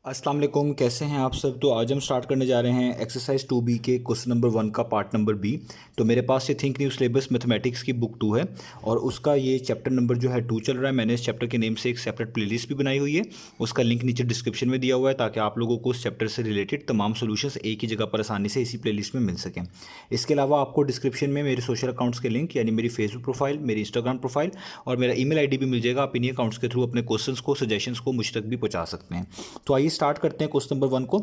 अस्सलाम वालेकुम, कैसे हैं आप सब। तो आज हम स्टार्ट करने जा रहे हैं एक्सरसाइज 2B के क्वेश्चन नंबर 1 का पार्ट नंबर बी। तो मेरे पास ये थिंक न्यू सिलेबस मैथमेटिक्स की बुक 2 है और उसका ये चैप्टर नंबर जो है 2 चल रहा है। मैंने इस चैप्टर के नेम से एक सेपरेट प्लेलिस्ट भी बनाई हुई है, उसका लिंक नीचे डिस्क्रिप्शन में दिया हुआ है ताकि आप लोगों को उस चैप्टर से रिलेटेड तमाम सोल्यूशंस एक ही जगह पर आसानी से इसी प्लेलिस्ट में मिल सकें। इसके अलावा आपको डिस्क्रिप्शन में मेरे सोशल अकाउंट्स के लिंक यानी मेरी फेसबुक प्रोफाइल, मेरी इंस्टाग्राम प्रोफाइल और मेरा ईमेल आईडी भी मिल जाएगा। आप इन्हीं अकाउंट्स के थ्रू अपने क्वेश्चंस को, सजेशंस को मुझ तक भी पहुंचा सकते हैं। तो आइए स्टार्ट करते हैं क्वेश्चन नंबर 1 को।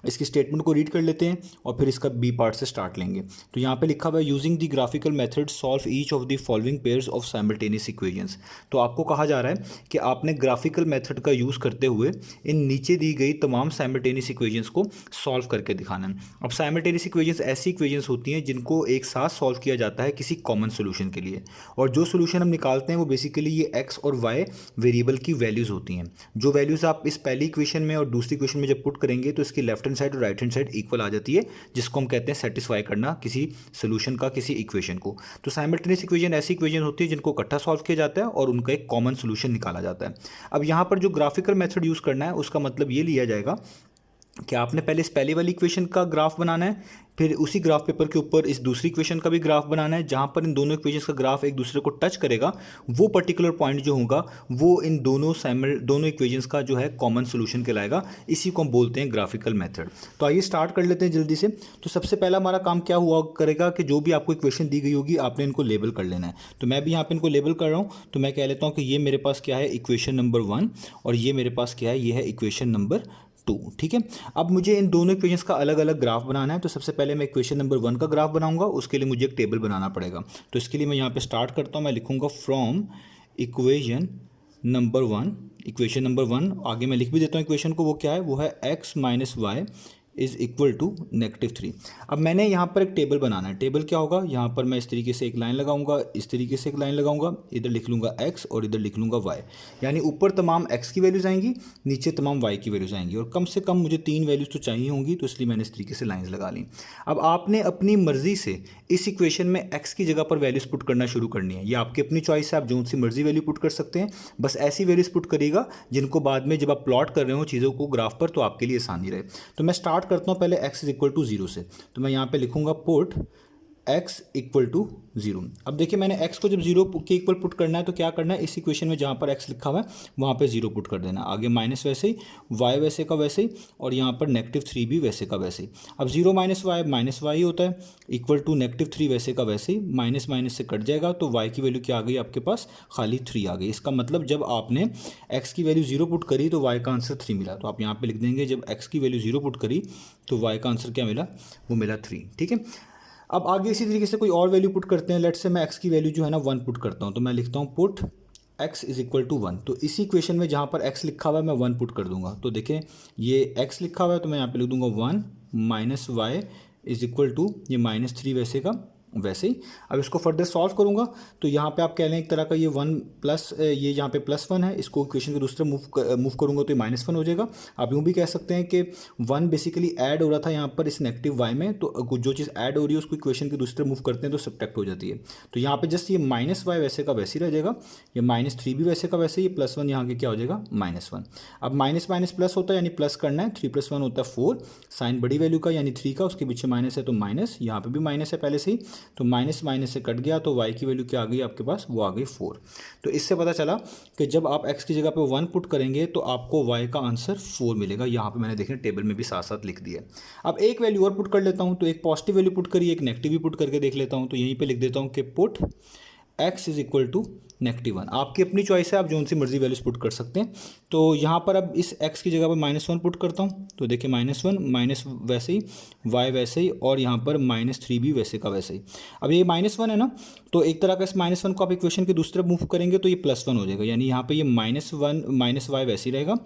इसकी स्टेटमेंट को रीड कर लेते हैं और फिर इसका बी पार्ट से स्टार्ट लेंगे। तो यहाँ पे लिखा हुआ है using the graphical method solve each of the following pairs of simultaneous equations. तो आपको कहा जा रहा है कि आपने ग्राफिकल मेथड का यूज़ करते हुए इन नीचे दी गई तमाम साइमल्टेनियस इक्वेशंस को सॉल्व करके दिखाना है। अब साइमल्टेनियस इक्वेशंस ऐसी इक्वेशंस होती हैं जिनको एक साथ सॉल्व किया जाता है किसी कॉमन सोल्यूशन के लिए, और जो सोल्यूशन हम निकालते हैं वो बेसिकली ये एक्स और वाई वेरिएबल की वैल्यूज़ होती हैं। जो वैल्यूज़ आप इस पहली इक्वेशन में और दूसरी इक्वेशन में जब पुट करेंगे तो इसकी लेफ्ट हैंड साइड और राइट हैंड साइड इक्वल आ जाती है, जिसको हम कहते हैं सेटिस्फाई करना किसी सोल्यूशन का, किसी इक्वेशन को। तो साइमल्टेनियस इक्वेशन ऐसी इक्वेशन होती है जिनको इकट्ठा सॉल्व किया जाता है और उनका एक कॉमन सोल्यूशन निकाला जाता है। अब यहाँ पर जो ग्राफिकल मेथड यूज़ करना है उसका मतलब ये लिया जाएगा कि आपने पहले इस पहली वाली इक्वेशन का ग्राफ बनाना है, फिर उसी ग्राफ पेपर के ऊपर इस दूसरी इक्वेशन का भी ग्राफ बनाना है। जहाँ पर इन दोनों इक्वेशंस का ग्राफ एक दूसरे को टच करेगा वो पर्टिकुलर पॉइंट जो होगा वो इन दोनों इक्वेशंस का जो है कॉमन सोल्यूशन कहलाएगा। इसी को हम बोलते हैं ग्राफिकल मेथड। तो आइए स्टार्ट कर लेते हैं जल्दी से। तो सबसे पहला हमारा काम क्या हुआ करेगा कि जो भी आपको इक्वेशन दी गई होगी आपने इनको लेबल कर लेना है। तो मैं भी यहाँ पर इनको लेबल कर रहा हूँ। तो मैं कह लेता हूँ कि ये मेरे पास क्या है, इक्वेशन नंबर 1, और ये मेरे पास क्या है, ये है इक्वेशन नंबर 2। ठीक है। अब मुझे इन दोनों इक्वेशंस का अलग अलग ग्राफ बनाना है। तो सबसे पहले मैं इक्वेशन नंबर 1 का ग्राफ बनाऊंगा, उसके लिए मुझे एक टेबल बनाना पड़ेगा। तो इसके लिए मैं यहाँ पे स्टार्ट करता हूँ। मैं लिखूंगा from equation number 1। Equation number 1 आगे मैं लिख भी देता हूँ इक्वेशन को, वो क्या है, वो है x minus y is equal to -3। अब मैंने यहाँ पर एक टेबल बनाना है। टेबल क्या होगा, यहाँ पर मैं इस तरीके से एक लाइन लगाऊंगा, इस तरीके से एक लाइन लगाऊंगा, इधर लिख लूँगा x और इधर लिख लूँगा y। यानी ऊपर तमाम x की वैल्यूज़ आएंगी, नीचे तमाम y की वैल्यूज़ आएंगी, और कम से कम मुझे 3 वैल्यूज़ तो चाहिए होंगी, तो इसलिए मैंने इस तरीके से लाइन्स लगा ली। अब आपने अपनी मर्जी से इस इक्वेशन में x की जगह पर वैल्यूज़ पुट करना शुरू करनी है। ये आपकी अपनी चॉइस है, आप जो सी मर्जी वैल्यू पुट कर सकते हैं। बस ऐसी वैल्यूज़ पुट करिएगा जिनको बाद में जब आप प्लॉट कर रहे हो चीज़ों को ग्राफ पर तो आपके लिए आसानी रहे। तो मैं स्टार्ट करता हूँ पहले x इज इक्वल टू 0 से। तो मैं यहाँ पे लिखूंगा पुट x इक्वल टू 0। अब देखिए मैंने x को जब 0 के इक्वल पुट करना है तो क्या करना है, इस इक्वेशन में जहाँ पर x लिखा हुआ है वहाँ पे 0 पुट कर देना। आगे माइनस वैसे ही, y वैसे का वैसे ही, और यहाँ पर -3 भी वैसे का वैसे ही। अब 0 माइनस वाई माइनस वाई होता है, इक्वल टू -3 वैसे का वैसे ही, माइनस माइनस से कट जाएगा तो y की वैल्यू क्या आ गई आपके पास, खाली 3 आ गई। इसका मतलब जब आपने x की वैल्यू 0 पुट करी तो y का आंसर 3 मिला। तो आप यहाँ पर लिख देंगे जब x की वैल्यू 0 पुट करी तो y का आंसर क्या मिला, वो मिला 3। ठीक है। अब आगे इसी तरीके से कोई और वैल्यू पुट करते हैं। लेट से मैं x की वैल्यू जो है ना 1 पुट करता हूँ। तो मैं लिखता हूँ put x is equal to 1। तो इसी इक्वेशन में जहाँ पर x लिखा हुआ है मैं 1 पुट कर दूंगा। तो देखें ये x लिखा हुआ है तो मैं यहाँ पे लिख दूंगा 1 minus y is equal to ये -3 वैसे का वैसे ही। अब इसको फर्दर सॉल्व करूंगा तो यहाँ पे आप कह लें एक तरह का ये 1 प्लस ये यहाँ पे +1 है, इसको इक्वेशन के दूसरे मूव करूंगा तो ये -1 हो जाएगा। आप यूँ भी कह सकते हैं कि 1 बेसिकली ऐड हो रहा था यहाँ पर इस नेगेटिव y में, तो जो चीज़ ऐड हो रही है उसको इक्वेशन के दूसरे मूव करते हैं तो सब्ट्रैक्ट हो जाती है। तो यहाँ पे जस्ट ये -y वैसे का वैसे ही रह जाएगा, ये -3 भी वैसे का वैसे, ये +1 यहाँ के क्या हो जाएगा -1। अब माइनस माइनस प्लस होता है यानी प्लस करना है, 3 + 1 होता है 4, साइन बड़ी वैल्यू का यानी 3 का, उसके पीछे माइनस है तो माइनस, यहाँ पे भी माइनस है पहले से ही, तो माइनस माइनस से कट गया तो y की वैल्यू क्या आ गई आपके पास, वो आ गई 4। तो इससे पता चला कि जब आप x की जगह पे 1 पुट करेंगे तो आपको y का आंसर 4 मिलेगा। यहाँ पे मैंने देखने टेबल में भी साथ साथ लिख दिया। अब एक वैल्यू और पुट कर लेता हूँ। तो एक पॉजिटिव वैल्यू पुट करी, एक नेगेटिव भी पुट करके देख लेता हूँ। तो यहीं पर लिख देता हूँ कि put x is equal to -1। आपकी अपनी चॉइस है, आप जो सी मर्जी वैल्यूज पुट कर सकते हैं। तो यहाँ पर अब इस x की जगह पर -1 पुट करता हूँ। तो देखिए -1 माइनस वैसे ही, y वैसे ही, और यहाँ पर -3 भी वैसे का वैसे ही। अब ये -1 है ना, तो एक तरह का इस -1 को आप इक्वेशन के दूसरे मूव करेंगे तो ये +1 हो जाएगा। यानी यहाँ पे ये -1 माइनस वाई वैसे ही रहेगा,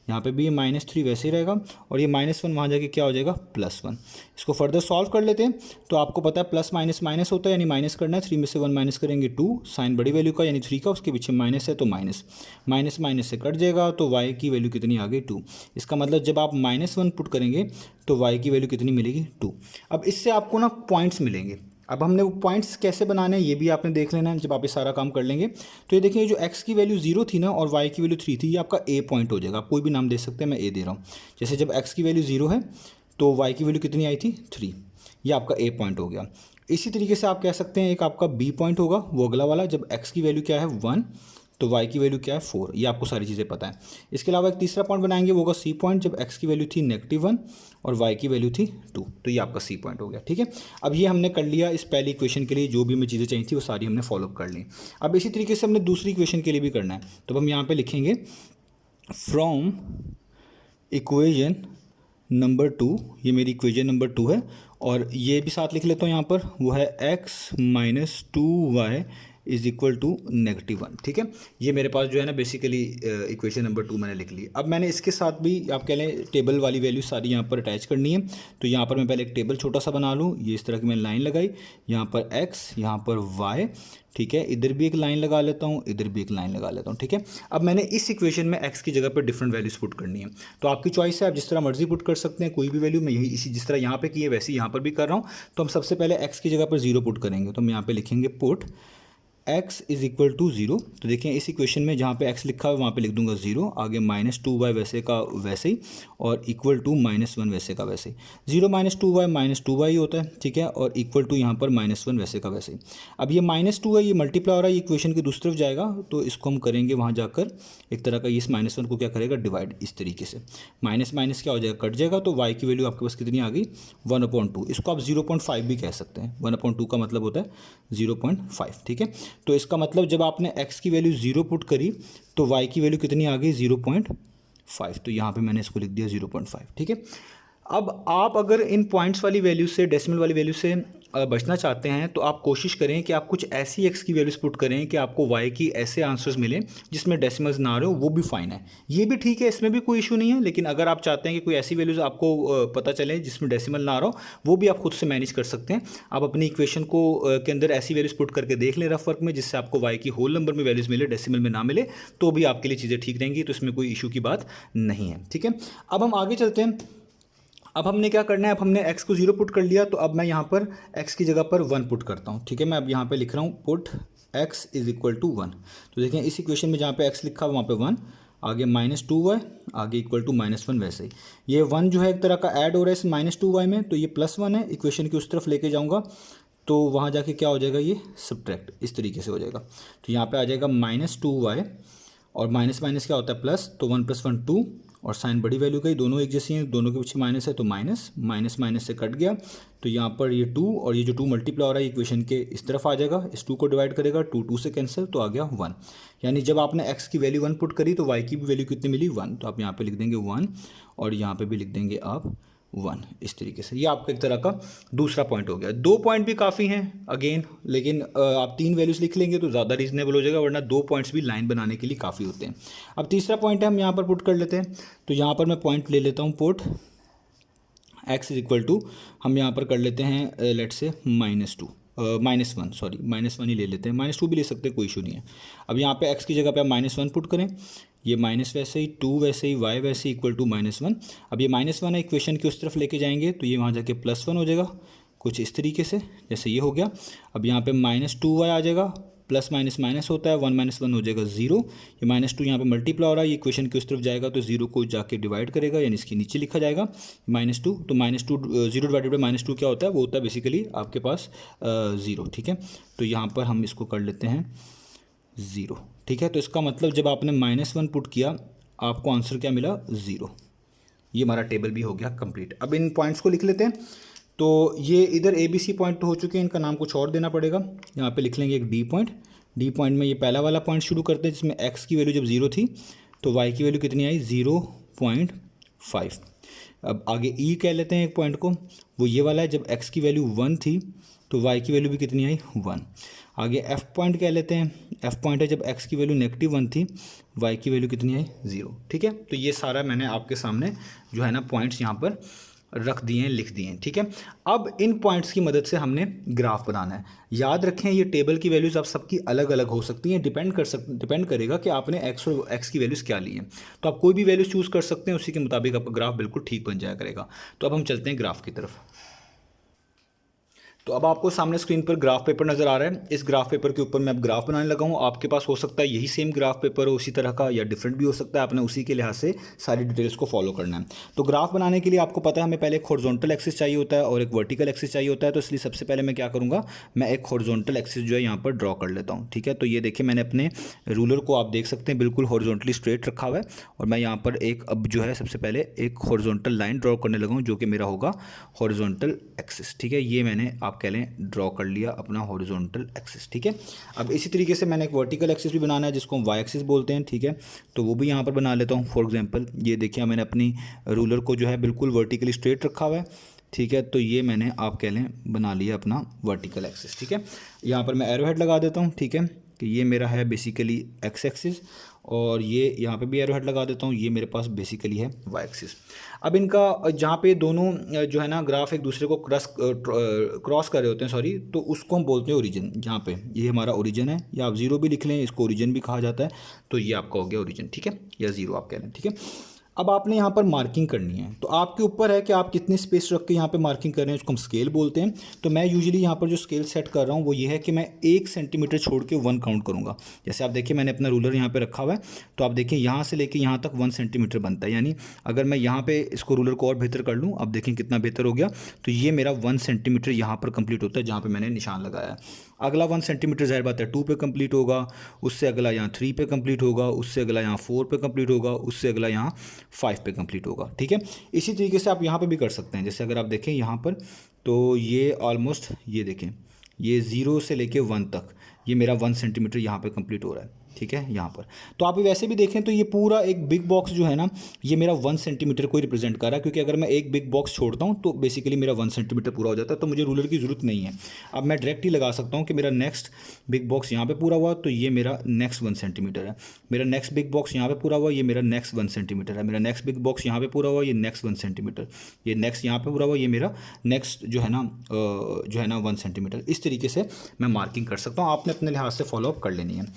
यहाँ पे भी ये -3 वैसे ही रहेगा, और ये -1 वहाँ जाके क्या हो जाएगा +1। इसको फर्दर सॉल्व कर लेते हैं। तो आपको पता है प्लस माइनस माइनस होता है यानी माइनस करना है, 3 में से 1 माइनस करेंगे 2, साइन बड़ी वैल्यू का यानी 3 का, उसके पीछे माइनस है तो माइनस, माइनस माइनस से कट जाएगा तो y की वैल्यू कितनी आ गई 2। इसका मतलब जब आप -1 पुट करेंगे तो y की वैल्यू कितनी मिलेगी 2। अब इससे आपको ना पॉइंट्स मिलेंगे। अब हमने वो पॉइंट्स कैसे बनाने हैं ये भी आपने देख लेना है जब आप ये सारा काम कर लेंगे। तो ये देखिए, ये जो x की वैल्यू 0 थी ना और y की वैल्यू 3 थी, ये आपका a पॉइंट हो जाएगा। आप कोई भी नाम दे सकते हैं, मैं a दे रहा हूँ। जैसे जब x की वैल्यू 0 है तो y की वैल्यू कितनी आई थी 3, ये आपका a पॉइंट हो गया। इसी तरीके से आप कह सकते हैं एक आपका b पॉइंट होगा, वो अगला वाला, जब x की वैल्यू क्या है 1 तो y की वैल्यू क्या है 4, ये आपको सारी चीज़ें पता है। इसके अलावा एक तीसरा पॉइंट बनाएंगे, वो होगा c पॉइंट, जब x की वैल्यू थी -1 और y की वैल्यू थी 2, तो ये आपका c पॉइंट हो गया। ठीक है, अब ये हमने कर लिया इस पहली इक्वेशन के लिए, जो भी हमें चीज़ें चाहिए थी वो सारी हमने फॉलो कर ली। अब इसी तरीके से हमने दूसरी इक्वेशन के लिए भी करना है, तो हम यहाँ पे लिखेंगे फ्रॉम इक्वेशन नंबर 2, ये मेरी इक्वेशन नंबर 2 है, और ये भी साथ लिख लेता हूँ यहाँ पर, वो है x minus 2y is equal to -1। ठीक है, ये मेरे पास जो है ना बेसिकली इक्वेशन नंबर 2 मैंने लिख ली। अब मैंने इसके साथ भी आप कह लें टेबल वाली वैल्यू सारी यहाँ पर अटैच करनी है। तो यहाँ पर मैं पहले एक टेबल छोटा सा बना लूँ, ये इस तरह की मैंने लाइन लगाई, यहाँ पर x, यहाँ पर y, ठीक है, इधर भी एक लाइन लगा लेता हूँ, इधर भी एक लाइन लगा लेता हूँ। ठीक है, अब मैंने इस इक्वेशन में x की जगह पर डिफरेंट वैल्यूज पुट करनी है, तो आपकी चॉइस है, आप जिस तरह मर्जी पुट कर सकते हैं कोई भी वैल्यू। मैं यही इसी जिस तरह यहाँ पे की है वैसे ही यहाँ पर भी कर रहा हूँ। तो हम सबसे पहले x की जगह पर 0 पुट करेंगे, तो हम यहाँ पे लिखेंगे put x is equal to 0। तो देखिए इस इक्वेशन में जहाँ पे x लिखा है वहाँ पे लिख दूंगा 0, आगे -2y वैसे का वैसे ही, और इक्वल टू -1 वैसे का वैसे ही। 0 - 2y ही होता है, ठीक है, और इक्वल टू यहाँ पर -1 वैसे का वैसे ही। अब ये -2 है, ये मल्टीप्लाई हो रहा है, ये इक्वेशन की दूसरी तरफ जाएगा, तो इसको हम करेंगे वहाँ जाकर एक तरह का, इस -1 को क्या करेगा डिवाइड, इस तरीके से माइनस माइनस क्या हो जाएगा कट जाएगा। तो y की वैल्यू आपके पास कितनी आ गई 1/2। इसको आप 0.5 भी कह सकते हैं, 1/2 का मतलब होता है 0.5। ठीक है, तो इसका मतलब जब आपने x की वैल्यू 0 पुट करी तो y की वैल्यू कितनी आ गई 0.5। तो यहाँ पे मैंने इसको लिख दिया 0.5। ठीक है, अब आप अगर इन पॉइंट्स वाली वैल्यू से, डेसिमल वाली वैल्यू से बचना चाहते हैं तो आप कोशिश करें कि आप कुछ ऐसी x की वैल्यूज पुट करें कि आपको y की ऐसे आंसर्स मिलें जिसमें डेसिमल्स ना रहे हो, वो भी फाइन है, ये भी ठीक है, इसमें भी कोई इशू नहीं है। लेकिन अगर आप चाहते हैं कि कोई ऐसी वैल्यूज आपको पता चले जिसमें डेसिमल ना रहो, वो भी आप खुद से मैनेज कर सकते हैं। आप अपनी इक्वेशन को के अंदर ऐसी वैल्यूज पुट करके देख लें रफ वर्क में, जिससे आपको y की होल नंबर में वैल्यूज मिले, डेसिमल में ना मिले, तो भी आपके लिए चीज़ें ठीक रहेंगी, तो इसमें कोई इशू की बात नहीं है। ठीक है, अब हम आगे चलते हैं। अब हमने क्या करना है, अब हमने x को 0 पुट कर लिया, तो अब मैं यहाँ पर x की जगह पर 1 पुट करता हूँ। ठीक है, मैं अब यहाँ पे लिख रहा हूँ put x is equal to 1। तो देखें इस इक्वेशन में जहाँ पे x लिखा हुआ वहाँ पे 1, आगे -2y, आगे इक्वल टू -1 वैसे ही। ये 1 जो है एक तरह का ऐड हो रहा है इस -2y में, तो ये +1 है, इक्वेशन की उस तरफ लेके जाऊँगा तो वहाँ जाके क्या हो जाएगा, ये सब्ट्रैक्ट इस तरीके से हो जाएगा। तो यहाँ पर आ जाएगा -2y, और माइनस माइनस क्या होता है प्लस, तो 1 + 1 2, और साइन बड़ी वैल्यू का ही, दोनों एक जैसी हैं, दोनों के पीछे माइनस है तो माइनस माइनस माइनस से कट गया। तो यहाँ पर ये 2 और ये जो 2 मल्टीप्लाई हो रहा है इक्वेशन के इस तरफ आ जाएगा, इस 2 को डिवाइड करेगा, 2 2 से कैंसिल, तो आ गया 1। यानी जब आपने x की वैल्यू 1 पुट करी तो y की भी वैल्यू कितनी मिली 1। तो आप यहाँ पे लिख देंगे 1, और यहाँ पे भी लिख देंगे आप 1, इस तरीके से। ये आपका एक तरह का दूसरा पॉइंट हो गया। 2 पॉइंट भी काफ़ी हैं अगेन, लेकिन आप 3 वैल्यूज़ लिख लेंगे तो ज़्यादा रीजनेबल हो जाएगा, वरना 2 पॉइंट्स भी लाइन बनाने के लिए काफ़ी होते हैं। अब तीसरा पॉइंट है, हम यहाँ पर पुट कर लेते हैं। तो यहाँ पर मैं पॉइंट ले लेता हूँ put x is equal to, हम यहाँ पर कर लेते हैं लेट से -1, सॉरी -1 ही ले लेते हैं, -2 भी ले सकते हैं, कोई इशू नहीं है। अब यहाँ पे x की जगह पे आप -1 पुट करें, ये माइनस वैसे ही, 2 वैसे ही, y वैसे ही, इक्वल टू -1। अब ये -1 है, इक्वेशन की उस तरफ लेके जाएंगे तो ये वहाँ जाके +1 हो जाएगा, कुछ इस तरीके से, जैसे ये हो गया। अब यहाँ पे -2y आ जाएगा, प्लस माइनस माइनस होता है, 1 - 1 हो जाएगा 0। ये -2 यहाँ पे मल्टीप्लाई हो रहा है, ये इक्वेशन की उस तरफ जाएगा तो 0 को जाके डिवाइड करेगा, यानी इसके नीचे लिखा जाएगा -2। तो -2 0 डिवाइडेड बाई -2 क्या होता है, वो होता है बेसिकली आपके पास 0। ठीक है, तो यहाँ पर हम इसको कर लेते हैं 0। ठीक है, तो इसका मतलब जब आपने -1 पुट किया आपको आंसर क्या मिला 0। ये हमारा टेबल भी हो गया कंप्लीट। अब इन पॉइंट्स को लिख लेते हैं। तो ये इधर ABC पॉइंट हो चुके हैं, इनका नाम कुछ और देना पड़ेगा। यहाँ पे लिख लेंगे एक D पॉइंट। D पॉइंट में ये पहला वाला पॉइंट शुरू करते हैं जिसमें x की वैल्यू जब 0 थी तो y की वैल्यू कितनी आई 0.5। अब आगे E कह लेते हैं एक पॉइंट को, वो ये वाला है, जब x की वैल्यू 1 थी तो y की वैल्यू भी कितनी आई 1। आगे F पॉइंट कह लेते हैं, F पॉइंट है जब x की वैल्यू -1 थी, y की वैल्यू कितनी आई 0। ठीक है, तो ये सारा मैंने आपके सामने जो है ना पॉइंट्स यहाँ पर रख दिए हैं, लिख दिए हैं। ठीक है, अब इन पॉइंट्स की मदद से हमने ग्राफ बनाना है। याद रखें ये टेबल की वैल्यूज़ आप सबकी अलग अलग हो सकती हैं, डिपेंड करेगा कि आपने x और x की वैल्यूज़ क्या ली हैं। तो आप कोई भी वैल्यूज़ चूज़ कर सकते हैं, उसी के मुताबिक आपका ग्राफ बिल्कुल ठीक बन जाया करेगा। तो अब हम चलते हैं ग्राफ की तरफ। तो अब आपको सामने स्क्रीन पर ग्राफ पेपर नज़र आ रहा है। इस ग्राफ पेपर के ऊपर मैं अब ग्राफ बनाने लगा हूँ। आपके पास हो सकता है यही सेम ग्राफ पेपर हो उसी तरह का, या डिफरेंट भी हो सकता है। आपने उसी के लिहाज से सारी डिटेल्स को फॉलो करना है। तो ग्राफ बनाने के लिए आपको पता है हमें पहले एक हॉरिजॉन्टल एक्सिस चाहिए होता है और एक वर्टिकल एक्सिस चाहिए होता है। तो इसलिए सबसे पहले मैं क्या करूँगा, मैं एक हॉरिजॉन्टल एक्सिस जो है यहाँ पर ड्रॉ कर लेता हूँ। ठीक है, तो ये देखिए मैंने अपने रूलर को आप देख सकते हैं बिल्कुल हॉरिजॉन्टली स्ट्रेट रखा हुआ है, और मैं यहाँ पर एक अब जो है सबसे पहले एक हॉरिजॉन्टल लाइन ड्रॉ करने लगा हूँ जो कि मेरा होगा हॉरिजॉन्टल एक्सिस। ठीक है, ये मैंने आप कह लें ड्रॉ कर लिया अपना हॉरिजॉन्टल एक्सिस। ठीक है, अब इसी तरीके से मैंने एक वर्टिकल एक्सिस भी बनाना है जिसको हम वाई एक्सिस बोलते हैं। ठीक है, तो वो भी यहाँ पर बना लेता हूँ। फॉर एग्जांपल ये देखिए मैंने अपनी रूलर को जो है बिल्कुल वर्टिकली स्ट्रेट रखा हुआ है। ठीक है, तो ये मैंने आप कह लें बना लिया अपना वर्टिकल एक्सिस। ठीक है, यहाँ पर मैं एरो हेड लगा देता हूँ। ठीक है, कि ये मेरा है बेसिकली एक्स एक्सिस, और ये यहाँ पे भी एरो हेड लगा देता हूँ, ये मेरे पास बेसिकली है वाई एक्सिस। अब इनका जहाँ पे दोनों जो है ना ग्राफ एक दूसरे को क्रॉस कर रहे होते हैं, सॉरी, तो उसको हम बोलते हैं ओरिजिन। यहाँ पे ये हमारा ओरिजिन है, या आप जीरो भी लिख लें, इसको ओरिजिन भी कहा जाता है। तो ये आपका हो गया ओरिजिन। ठीक है, या जीरो आप कह लें। ठीक है, अब आपने यहाँ पर मार्किंग करनी है, तो आपके ऊपर है कि आप कितनी स्पेस रख के यहाँ पे मार्किंग कर रहे हैं, उसको हम स्केल बोलते हैं। तो मैं यूजुअली यहाँ पर जो स्केल सेट कर रहा हूँ वो ये है कि मैं 1 सेंटीमीटर छोड़ के 1 काउंट करूँगा। जैसे आप देखिए मैंने अपना रूलर यहाँ पे रखा हुआ है, तो आप देखिए यहाँ से लेके यहाँ तक 1 सेंटीमीटर बनता है। यानी अगर मैं यहाँ पे इसको रूलर को और बेहतर कर लूँ, अब देखें कितना बेहतर हो गया। तो ये मेरा 1 सेंटीमीटर यहाँ पर कंप्लीट होता है जहाँ पर मैंने निशान लगाया है। अगला 1 सेंटीमीटर ज़ाहिर बात है 2 पे कंप्लीट होगा, उससे अगला यहाँ 3 पे कंप्लीट होगा, उससे अगला यहाँ 4 पे कंप्लीट होगा, उससे अगला यहाँ 5 पे कंप्लीट होगा। ठीक है, इसी तरीके से आप यहाँ पे भी कर सकते हैं। जैसे अगर आप देखें यहाँ पर, तो ये ऑलमोस्ट ये देखें ये 0 से लेके 1 तक ये मेरा 1 सेंटीमीटर यहाँ पे कंप्लीट हो रहा है। ठीक है, यहाँ पर तो आप वैसे भी देखें तो ये पूरा एक बिग बॉक्स जो है ना, ये मेरा 1 सेंटीमीटर को रिप्रेजेंट कर रहा है, क्योंकि अगर मैं एक बिग बॉक्स छोड़ता हूँ तो बेसिकली मेरा 1 सेंटीमीटर पूरा हो जाता है। तो मुझे रूलर की ज़रूरत नहीं है। अब मैं डायरेक्ट ही लगा सकता हूँ कि मेरा नेक्स्ट बिग बॉक्स यहाँ पे पूरा हुआ, तो ये मेरा नेक्स्ट 1 सेंटीमीटर है। मेरा नेक्स्ट बिग बॉक्स यहाँ पे पूरा हुआ, ये मेरा नेक्स्ट 1 सेंटीमीटर है। मेरा नेक्स्ट बिग बॉक्स यहाँ पे पूरा हुआ, ये नेक्स्ट 1 सेंटीमीटर। ये नेक्स्ट यहाँ पे पूरा हुआ, ये मेरा नेक्स्ट जो है ना 1 सेंटीमीटर। इस तरीके से मैं मार्किंग कर सकता हूँ, आपने अपने लिहाज से फॉलोअप कर लेनी है।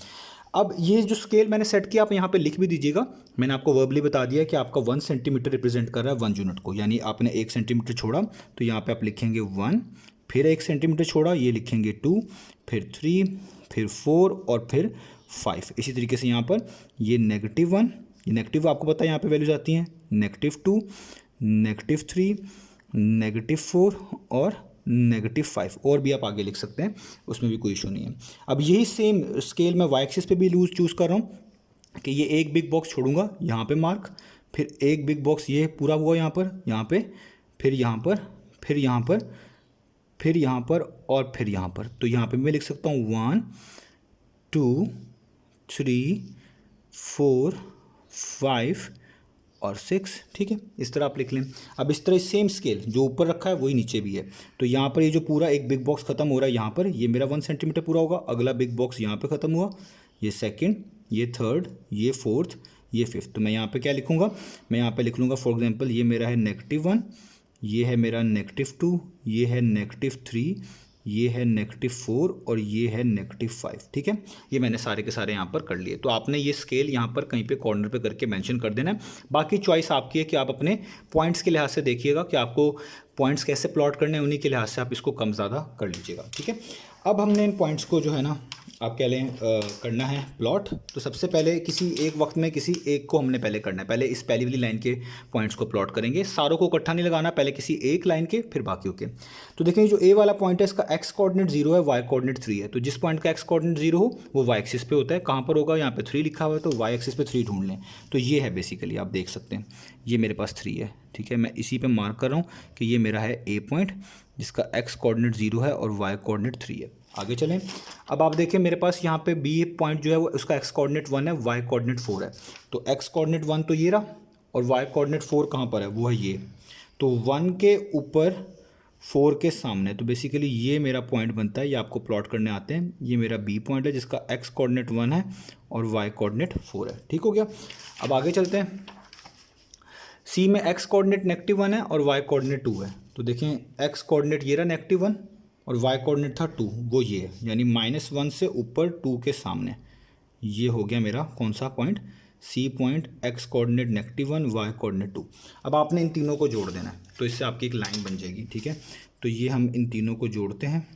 अब ये जो स्केल मैंने सेट किया आप यहाँ पे लिख भी दीजिएगा। मैंने आपको वर्बली बता दिया कि आपका 1 सेंटीमीटर रिप्रेजेंट कर रहा है 1 यूनिट को, यानी आपने 1 सेंटीमीटर छोड़ा तो यहाँ पे आप लिखेंगे 1, फिर 1 सेंटीमीटर छोड़ा ये लिखेंगे 2, फिर 3, फिर 4 और फिर 5। इसी तरीके से यहाँ पर ये -1, ये नेगेटिव आपको पता है यहाँ पर वैल्यूज आती हैं, -2, -3, -4 और -5, और भी आप आगे लिख सकते हैं, उसमें भी कोई इशू नहीं है। अब यही सेम स्केल मैं वाई एक्सिस पे भी चूज़ कर रहा हूँ कि ये एक बिग बॉक्स छोड़ूंगा यहाँ पे मार्क, फिर एक बिग बॉक्स ये पूरा हुआ यहाँ पे, फिर यहाँ पर, फिर यहाँ पर, फिर यहाँ पर और फिर यहाँ पर। तो यहाँ पे मैं लिख सकता हूँ 1 2 3 4 5 और 6। ठीक है, इस तरह आप लिख लें। अब इस तरह सेम स्केल जो ऊपर रखा है वही नीचे भी है। तो यहाँ पर ये जो पूरा एक बिग बॉक्स खत्म हो रहा है यहाँ पर, ये मेरा 1 सेंटीमीटर पूरा होगा। अगला बिग बॉक्स यहाँ पे खत्म हुआ, ये सेकंड, ये थर्ड, ये फोर्थ, ये फिफ्थ। तो मैं यहाँ पे क्या लिखूँगा, मैं यहाँ पे लिख लूँगा फॉर एग्जांपल ये मेरा है -1, ये है मेरा -2, ये है -3, ये है -4 और ये है -5। ठीक है, ये मैंने सारे के सारे यहाँ पर कर लिए। तो आपने ये स्केल यहाँ पर कहीं पे कॉर्नर पे करके मेंशन कर देना है। बाकी चॉइस आपकी है कि आप अपने पॉइंट्स के लिहाज से देखिएगा कि आपको पॉइंट्स कैसे प्लॉट करने हैं, उन्हीं के लिहाज से आप इसको कम ज़्यादा कर लीजिएगा। ठीक है, अब हमने इन पॉइंट्स को जो है ना आप कह लें करना है प्लॉट। तो सबसे पहले किसी एक वक्त में किसी एक को हमने पहले करना है। पहले इस पहली वाली लाइन के पॉइंट्स को प्लॉट करेंगे, सारों को इकट्ठा नहीं लगाना, पहले किसी एक लाइन के फिर बाकियों के। तो देखें जो ए वाला पॉइंट है इसका एक्स कोऑर्डिनेट 0 है, वाई कोऑर्डिनेट 3 है। तो जिस पॉइंट का एक्स कोऑर्डिनेट 0 हो वो वाई एक्सिस पे होता है। कहाँ पर होगा, यहाँ पे 3 लिखा हुआ है, तो वाई एक्सिस पे 3 ढूंढ लें। तो ये है बेसिकली, आप देख सकते हैं ये मेरे पास 3 है। ठीक है, मैं इसी पे मार्क कर रहा हूँ कि ये मेरा है ए पॉइंट जिसका एक्स कोऑर्डिनेट 0 है और वाई कोऑर्डिनेट 3 है। आगे चलें, अब आप देखें मेरे पास यहाँ पे बी पॉइंट जो है वो उसका एक्स कोऑर्डिनेट 1 है, वाई कोऑर्डिनेट 4 है। तो एक्स कोऑर्डिनेट 1 तो ये रहा, और वाई कोऑर्डिनेट 4 कहाँ पर है, वो है ये। तो 1 के ऊपर 4 के सामने, तो बेसिकली ये मेरा पॉइंट बनता है, ये आपको प्लॉट करने आते हैं। ये मेरा बी पॉइंट है जिसका एक्स कोऑर्डिनेट 1 है और वाई कोऑर्डिनेट 4 है। ठीक हो गया, अब आगे चलते हैं। सी में एक्स कोऑर्डिनेट -1 है और वाई कोऑर्डिनेट 2 है। तो देखें एक्स कोऑर्डिनेट ये रहा -1 और वाई कोऑर्डिनेट था 2, वो ये है, यानी -1 से ऊपर 2 के सामने। ये हो गया मेरा कौन सा point, C point, x coordinate -1, y coordinate 2। अब आपने इन तीनों को जोड़ देना है, तो इससे आपकी एक लाइन बन जाएगी। ठीक है, तो ये हम इन तीनों को जोड़ते हैं,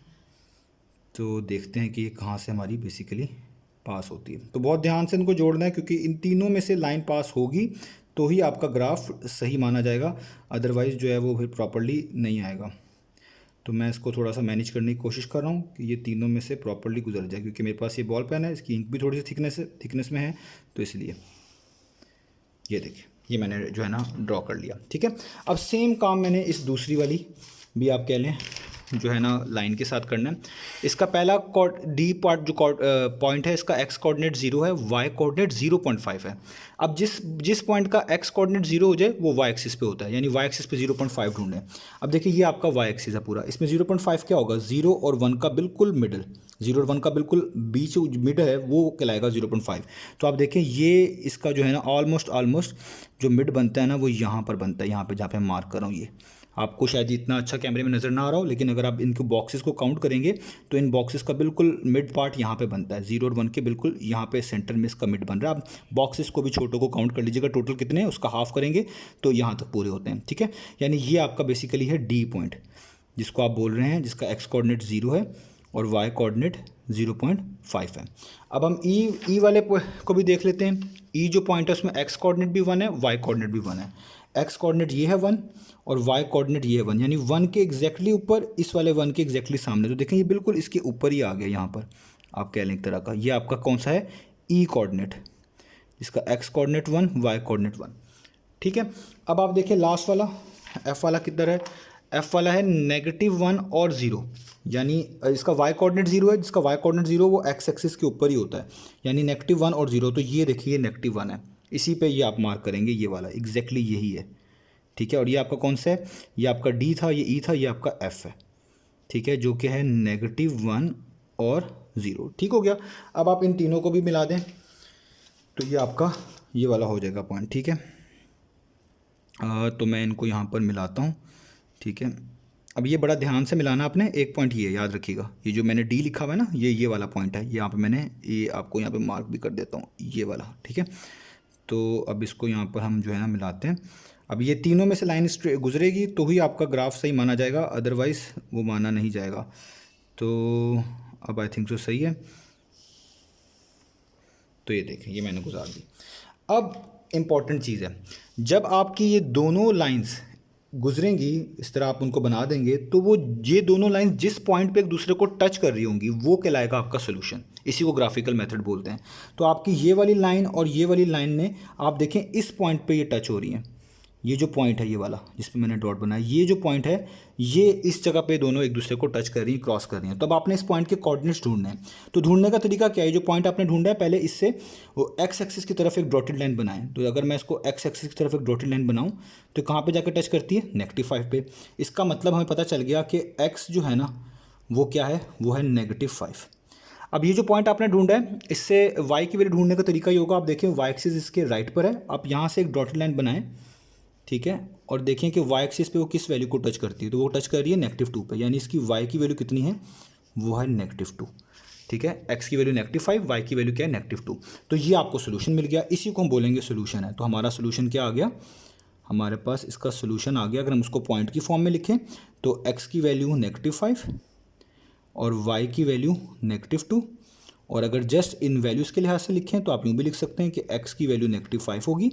तो देखते हैं कि ये कहाँ से हमारी बेसिकली पास होती है। तो बहुत ध्यान से इनको जोड़ना है, क्योंकि इन तीनों में से लाइन पास होगी तो ही आपका ग्राफ सही माना जाएगा, अदरवाइज़ जो है वो फिर प्रॉपर्ली नहीं आएगा। तो मैं इसको थोड़ा सा मैनेज करने की कोशिश कर रहा हूँ कि ये तीनों में से प्रॉपर्ली गुजर जाए, क्योंकि मेरे पास ये बॉल पेन है, इसकी इंक भी थोड़ी सी थिकनेस में है, तो इसलिए ये देखिए ये मैंने जो है ना ड्रॉ कर लिया। ठीक है, अब सेम काम मैंने इस दूसरी वाली भी आप कह लें जो है ना लाइन के साथ करना है। इसका पहला डी पार्ट जो पॉइंट है, इसका एक्स कोऑर्डिनेट 0 है, वाई कोऑर्डिनेट 0.5 है। अब जिस पॉइंट का एक्स कोऑर्डिनेट 0 हो जाए वो वाई एक्सिस पे होता है, यानी वाई एक्सिस पे 0.5 ढूंढें। अब देखिए ये आपका वाई एक्सिस है पूरा, इसमें 0.5 क्या होगा, 0 और 1 का बिल्कुल मिडल, 0 और 1 का बिल्कुल बीच मिड है वो कहलाएगा 0.5। तो आप देखें ये इसका जो है ना ऑलमोस्ट जो मिड बनता है ना वो यहाँ पर बनता है, यहाँ पे जहाँ पे मार्क कर रहा हूँ। ये आपको शायद इतना अच्छा कैमरे में नज़र ना आ रहा हो, लेकिन अगर आप इनको बॉक्सेस को काउंट करेंगे तो इन बॉक्सेस का बिल्कुल मिड पार्ट यहाँ पे बनता है, 0 और 1 के बिल्कुल यहाँ पे सेंटर में इसका मिड बन रहा है। आप बॉक्सेस को भी छोटों को काउंट कर लीजिएगा, टोटल कितने हैं उसका हाफ करेंगे तो यहाँ तक पूरे होते हैं। ठीक है, यानी ये आपका बेसिकली है डी पॉइंट, जिसको आप बोल रहे हैं, जिसका एक्स कोऑर्डिनेट 0 है और वाई कोऑर्डिनेट 0.5 है। अब हम ई वाले को भी देख लेते हैं। ई जो पॉइंट है उसमें एक्स कोऑर्डिनेट भी 1 है, वाई कोऑर्डिनेट भी 1 है। एक्स कोऑर्डिनेट ये है 1 और वाई कोऑर्डिनेट ये है 1, यानी 1 के एग्जैक्टली ऊपर, इस वाले 1 के एग्जैक्टली सामने। तो देखें ये बिल्कुल इसके ऊपर ही आ गया, यहाँ पर आप कह लें एक तरह का। ये आपका कौन सा है, ई कोऑर्डिनेट, इसका एक्स कोऑर्डिनेट 1, वाई कोऑर्डिनेट 1। ठीक है, अब आप देखिए लास्ट वाला एफ वाला किधर है, एफ वाला है -1 और 0, यानी इसका वाई कोऑर्डिनेट 0 है, जिसका वाई कोऑर्डिनेट 0 वो एक्स एक्सिस के ऊपर ही होता है, यानी -1 और 0। तो ये देखिए -1 है, इसी पे ये आप मार्क करेंगे, ये वाला एग्जैक्टली यही है। ठीक है, और ये आपका कौन सा है, ये आपका डी था, ये ई था, ये आपका एफ है। ठीक है, जो कि है -1 और 0। ठीक हो गया। अब आप इन तीनों को भी मिला दें तो ये आपका ये वाला हो जाएगा पॉइंट। ठीक है, तो मैं इनको यहाँ पर मिलाता हूँ। ठीक है, अब ये बड़ा ध्यान से मिलाना आपने, एक पॉइंट ये याद रखिएगा, ये जो मैंने डी लिखा हुआ है ना, ये वाला पॉइंट है, यहाँ पे मैंने ये आपको यहाँ पे मार्क भी कर देता हूँ, ये वाला। ठीक है, तो अब इसको यहाँ पर हम जो है ना मिलाते हैं। अब ये तीनों में से लाइन गुजरेगी तो ही आपका ग्राफ सही माना जाएगा, अदरवाइज़ वो माना नहीं जाएगा। तो अब आई थिंक सो सही है। तो ये देखें ये मैंने गुजार दी। अब इम्पॉर्टेंट चीज़ है, जब आपकी ये दोनों लाइंस गुजरेंगी, इस तरह आप उनको बना देंगे, तो वो ये दोनों लाइंस जिस पॉइंट पे एक दूसरे को टच कर रही होंगी वो कहलाएगा आपका सोल्यूशन। इसी को ग्राफिकल मेथड बोलते हैं। तो आपकी ये वाली लाइन और ये वाली लाइन ने, आप देखें इस पॉइंट पे ये टच हो रही हैं, ये जो पॉइंट है ये वाला जिस पे मैंने डॉट बनाया, ये जो पॉइंट है ये इस जगह पे दोनों एक दूसरे को टच कर रही हैं, क्रॉस कर रही हैं। तो अब आपने इस पॉइंट के कोऑर्डिनेट्स ढूंढने हैं। तो ढूंढने का तरीका क्या है, जो पॉइंट आपने ढूंढा है पहले इससे वो एक्स एक्सिस की तरफ एक डॉटेड लाइन बनाएं। तो अगर मैं इसको एक्स एक्सिस की तरफ एक डॉटेड लाइन बनाऊँ तो कहाँ पर जाकर टच करती है, -5 पे। इसका मतलब हमें पता चल गया कि एक्स जो है ना वो क्या है, वो है -5। अब ये जो पॉइंट आपने ढूंढा है इससे वाई की वैल्यू ढूंढने का तरीका ये होगा, आप देखें वाई एक्सिस इसके राइट पर है, आप यहाँ से एक डॉटेड लाइन बनाएं। ठीक है, और देखें कि वाई एक्सिस पे वो किस वैल्यू को टच करती है, तो वो टच कर रही है -2 पे, यानी इसकी वाई की वैल्यू कितनी है, वो है -2। ठीक है, एक्स की वैल्यू -5, वाई की वैल्यू क्या है, -2। तो ये आपको सोल्यूशन मिल गया, इसी को हम बोलेंगे सोल्यूशन है। तो हमारा सोल्यूशन क्या आ गया, हमारे पास इसका सोल्यूशन आ गया। अगर हम उसको पॉइंट की फॉर्म में लिखें तो एक्स की वैल्यू -5 और वाई की वैल्यू -2, और अगर जस्ट इन वैल्यूज़ के लिहाज से लिखें तो आप यूँ भी लिख सकते हैं कि एक्स की वैल्यू -5 होगी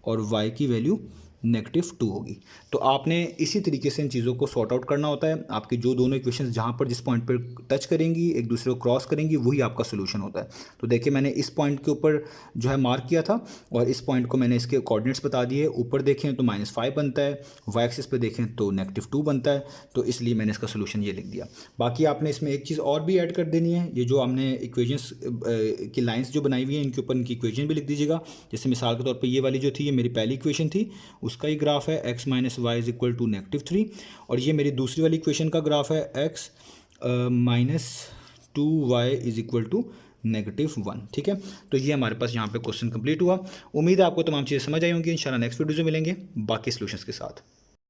और वाई की वैल्यू -2 होगी। तो आपने इसी तरीके से इन चीज़ों को सॉर्ट आउट करना होता है। आपकी जो दोनों इक्वेशंस जहाँ पर जिस पॉइंट पर टच करेंगी, एक दूसरे को क्रॉस करेंगी, वही आपका सोल्यूशन होता है। तो देखिए मैंने इस पॉइंट के ऊपर जो है मार्क किया था और इस पॉइंट को मैंने इसके कोऑर्डिनेट्स बता दिए। ऊपर देखें तो -5 बनता है, वाई एक्सिस पे देखें तो -2 बनता है, तो इसलिए मैंने इसका सोल्यूशन ये लिख दिया। बाकी आपने इसमें एक चीज़ और भी ऐड कर देनी है, ये जो हमने इक्वेशंस की लाइन्स जो बनाई हुई हैं इनके ऊपर इनकी इक्वेशन भी लिख दीजिएगा। जैसे मिसाल के तौर पर ये वाली जो थी, ये मेरी पहली इक्वेशन थी, उसका ही ग्राफ है x - y = -3, और ये मेरी दूसरी वाली इक्वेशन का ग्राफ है x - 2y = -1। ठीक है, तो ये हमारे पास यहाँ पे क्वेश्चन कंप्लीट हुआ। उम्मीद है आपको तमाम चीज़ें समझ आई होंगी। इंशाल्लाह नेक्स्ट वीडियो में मिलेंगे बाकी सॉल्यूशंस के साथ।